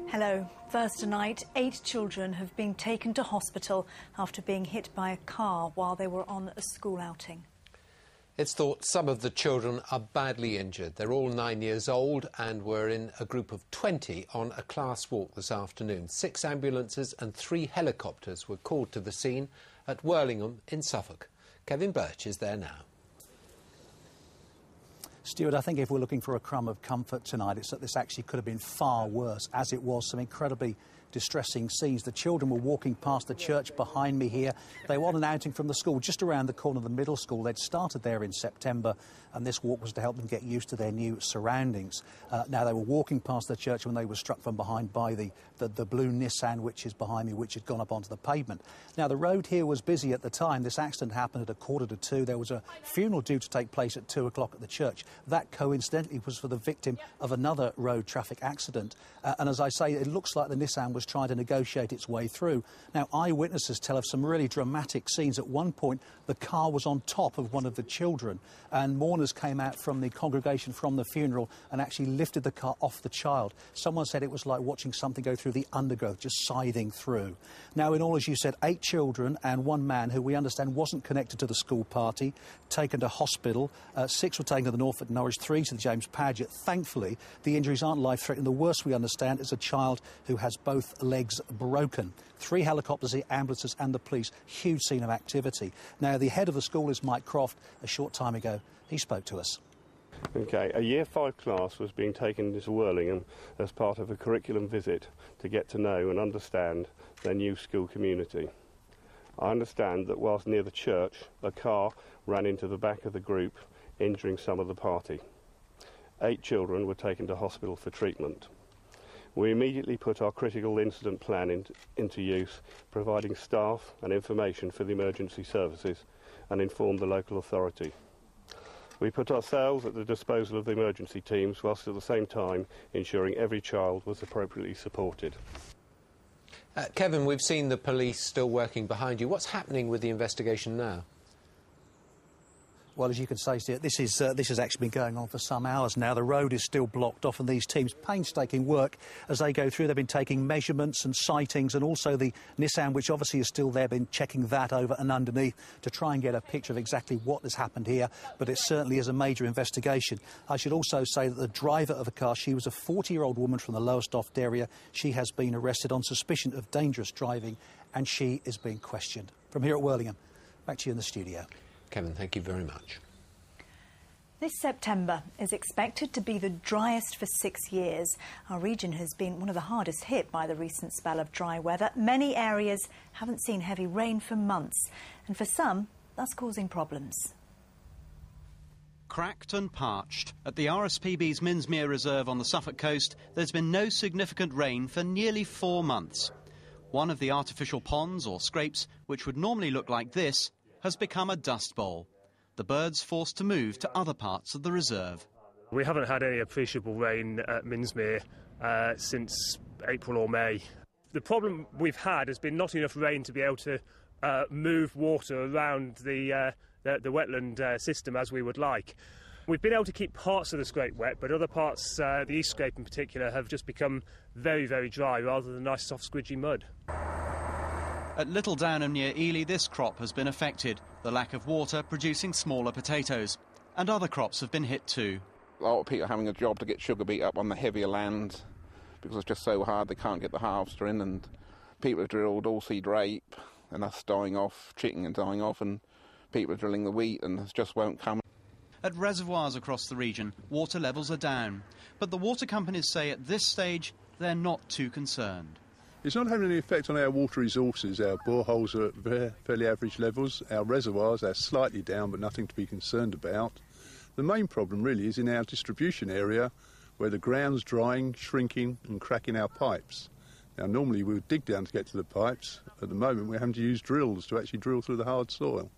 Hello. First tonight, 8 children have been taken to hospital after being hit by a car while they were on a school outing. It's thought some of the children are badly injured. They're all 9 years old and were in a group of 20 on a class walk this afternoon. 6 ambulances and 3 helicopters were called to the scene at Worlingham in Suffolk. Kevin Birch is there now. Stuart, I think if we're looking for a crumb of comfort tonight, it's that this actually could have been far worse, as it was some incredibly distressing scenes. The children were walking past the church behind me here. They were on an outing from the school just around the corner of the middle school. They'd started there in September, and this walk was to help them get used to their new surroundings. Now, they were walking past the church when they were struck from behind by the blue Nissan, which is behind me, which had gone up onto the pavement. Now, the road here was busy at the time. This accident happened at 1:45. There was a funeral due to take place at 2 o'clock at the church. That, coincidentally, was for the victim of another road traffic accident. And as I say, it looks like the Nissan was trying to negotiate its way through. Now, eyewitnesses tell of some really dramatic scenes. At one point, the car was on top of one of the children, and mourners came out from the congregation from the funeral and actually lifted the car off the child. Someone said it was like watching something go through the undergrowth, just scything through. Now, in all, as you said, 8 children and 1 man who we understand wasn't connected to the school party, taken to hospital. 6 were taken to the Norfolk Norwich, 3 to the James Paget. Thankfully, the injuries aren't life-threatening. The worst we understand is a child who has both legs broken. 3 helicopters, the ambulances and the police. Huge scene of activity. Now, the head of the school is Mike Croft. A short time ago, he spoke to us. OK, a Year 5 class was being taken to Worlingham as part of a curriculum visit to get to know and understand their new school community. I understand that whilst near the church, a car ran into the back of the group, injuring some of the party. 8 children were taken to hospital for treatment. We immediately put our critical incident plan into use, providing staff and information for the emergency services and informed the local authority. We put ourselves at the disposal of the emergency teams, whilst at the same time ensuring every child was appropriately supported. Kevin, we've seen the police still working behind you. What's happening with the investigation now? Well, as you can say, Stuart, this has actually been going on for some hours now. The road is still blocked off, and these teams, painstaking work as they go through. They've been taking measurements and sightings, and also the Nissan, which obviously is still there, been checking that over and underneath to try and get a picture of exactly what has happened here. But it certainly is a major investigation. I should also say that the driver of the car, she was a 40-year-old woman from the Lowestoft area. She has been arrested on suspicion of dangerous driving, and she is being questioned. From here at Worlingham, back to you in the studio. Kevin, thank you very much. This September is expected to be the driest for 6 years. Our region has been one of the hardest hit by the recent spell of dry weather. Many areas haven't seen heavy rain for months, and for some, that's causing problems. Cracked and parched. At the RSPB's Minsmere Reserve on the Suffolk coast, there's been no significant rain for nearly 4 months. One of the artificial ponds or scrapes, which would normally look like this, has become a dust bowl. The birds forced to move to other parts of the reserve. We haven't had any appreciable rain at Minsmere since April or May. The problem we've had has been not enough rain to be able to move water around the wetland system as we would like. We've been able to keep parts of the scrape wet, but other parts, the East Scrape in particular, have just become very, very dry rather than nice soft squidgy mud. At Little Downham near Ely, this crop has been affected, the lack of water producing smaller potatoes. And other crops have been hit too. A lot of people are having a job to get sugar beet up on the heavier land because it's just so hard they can't get the harvester in, and people have drilled all-seed rape and that's dying off, chicken and dying off, and people are drilling the wheat and it just won't come. At reservoirs across the region, water levels are down. But the water companies say at this stage they're not too concerned. It's not having any effect on our water resources. Our boreholes are at fairly average levels. Our reservoirs are slightly down, but nothing to be concerned about. The main problem really is in our distribution area, where the ground's drying, shrinking and cracking our pipes. Now, normally we would dig down to get to the pipes. At the moment, we're having to use drills to actually drill through the hard soil.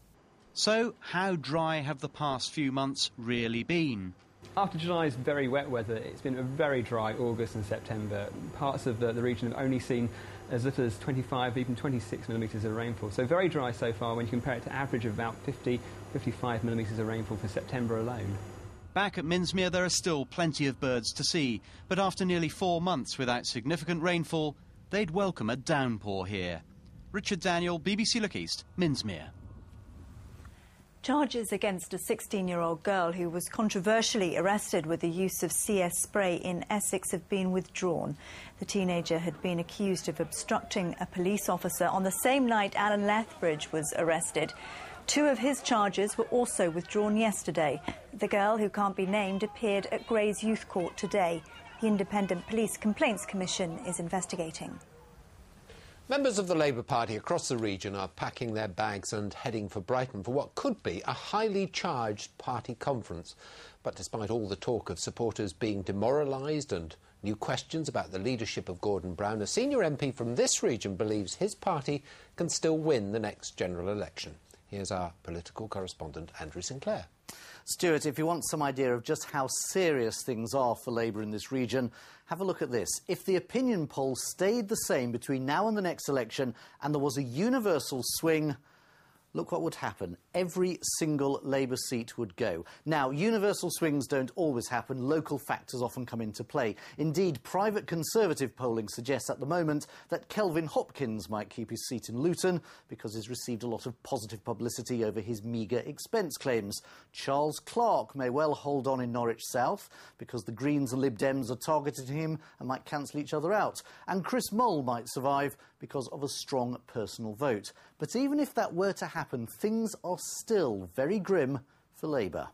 So, how dry have the past few months really been? After July's very wet weather, it's been a very dry August and September. Parts of the region have only seen as little as 25, even 26 millimetres of rainfall. So very dry so far when you compare it to average of about 50, 55 millimetres of rainfall for September alone. Back at Minsmere, there are still plenty of birds to see, but after nearly 4 months without significant rainfall, they'd welcome a downpour here. Richard Daniel, BBC Look East, Minsmere. Charges against a 16-year-old girl who was controversially arrested with the use of CS spray in Essex have been withdrawn. The teenager had been accused of obstructing a police officer on the same night Alan Lethbridge was arrested. 2 of his charges were also withdrawn yesterday. The girl, who can't be named, appeared at Gray's Youth Court today. The Independent Police Complaints Commission is investigating. Members of the Labour Party across the region are packing their bags and heading for Brighton for what could be a highly charged party conference. But despite all the talk of supporters being demoralised and new questions about the leadership of Gordon Brown, a senior MP from this region believes his party can still win the next general election. Here's our political correspondent, Andrew Sinclair. Stuart, if you want some idea of just how serious things are for Labour in this region, have a look at this. If the opinion polls stayed the same between now and the next election and there was a universal swing, look what would happen. Every single Labour seat would go. Now, universal swings don't always happen. Local factors often come into play. Indeed, private Conservative polling suggests at the moment that Kelvin Hopkins might keep his seat in Luton because he's received a lot of positive publicity over his meagre expense claims. Charles Clarke may well hold on in Norwich South because the Greens and Lib Dems are targeting him and might cancel each other out. And Chris Mull might survive because of a strong personal vote. But even if that were to happen, things are still very grim for Labour.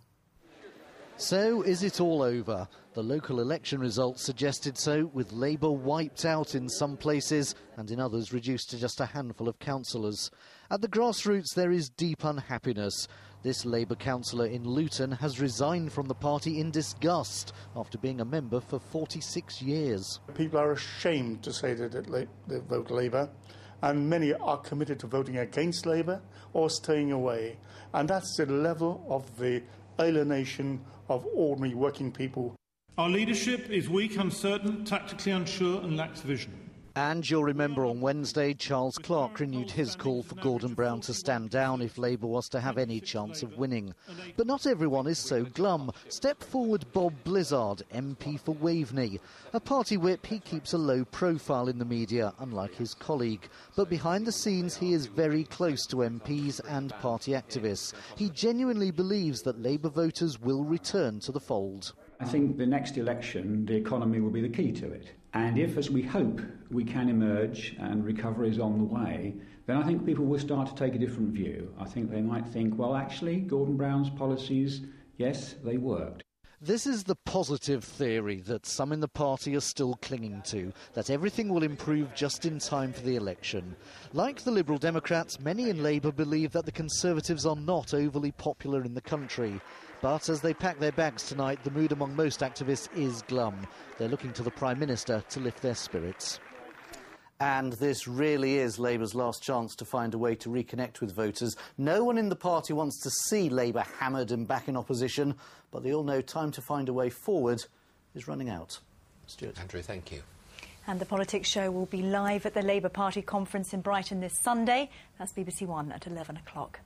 So is it all over? The local election results suggested so, with Labour wiped out in some places and in others reduced to just a handful of councillors. At the grassroots there is deep unhappiness. This Labour councillor in Luton has resigned from the party in disgust after being a member for 46 years. People are ashamed to say that they vote Labour, and many are committed to voting against Labour or staying away. And that's the level of the alienation of ordinary working people. Our leadership is weak, uncertain, tactically unsure and lacks vision. And you'll remember on Wednesday, Charles Clarke renewed his call for Gordon Brown to stand down if Labour was to have any chance of winning. But not everyone is so glum. Step forward Bob Blizzard, MP for Waveney. A party whip, he keeps a low profile in the media, unlike his colleague. But behind the scenes, he is very close to MPs and party activists. He genuinely believes that Labour voters will return to the fold. I think the next election, the economy will be the key to it. And if, as we hope, we can emerge and recovery is on the way, then I think people will start to take a different view. I think they might think, well, actually, Gordon Brown's policies, yes, they worked. This is the positive theory that some in the party are still clinging to, that everything will improve just in time for the election. Like the Liberal Democrats, many in Labour believe that the Conservatives are not overly popular in the country. But as they pack their bags tonight, the mood among most activists is glum. They're looking to the Prime Minister to lift their spirits. And this really is Labour's last chance to find a way to reconnect with voters. No one in the party wants to see Labour hammered and back in opposition, but they all know time to find a way forward is running out. Stuart. Andrew, thank you. And the Politics Show will be live at the Labour Party conference in Brighton this Sunday. That's BBC One at 11 o'clock.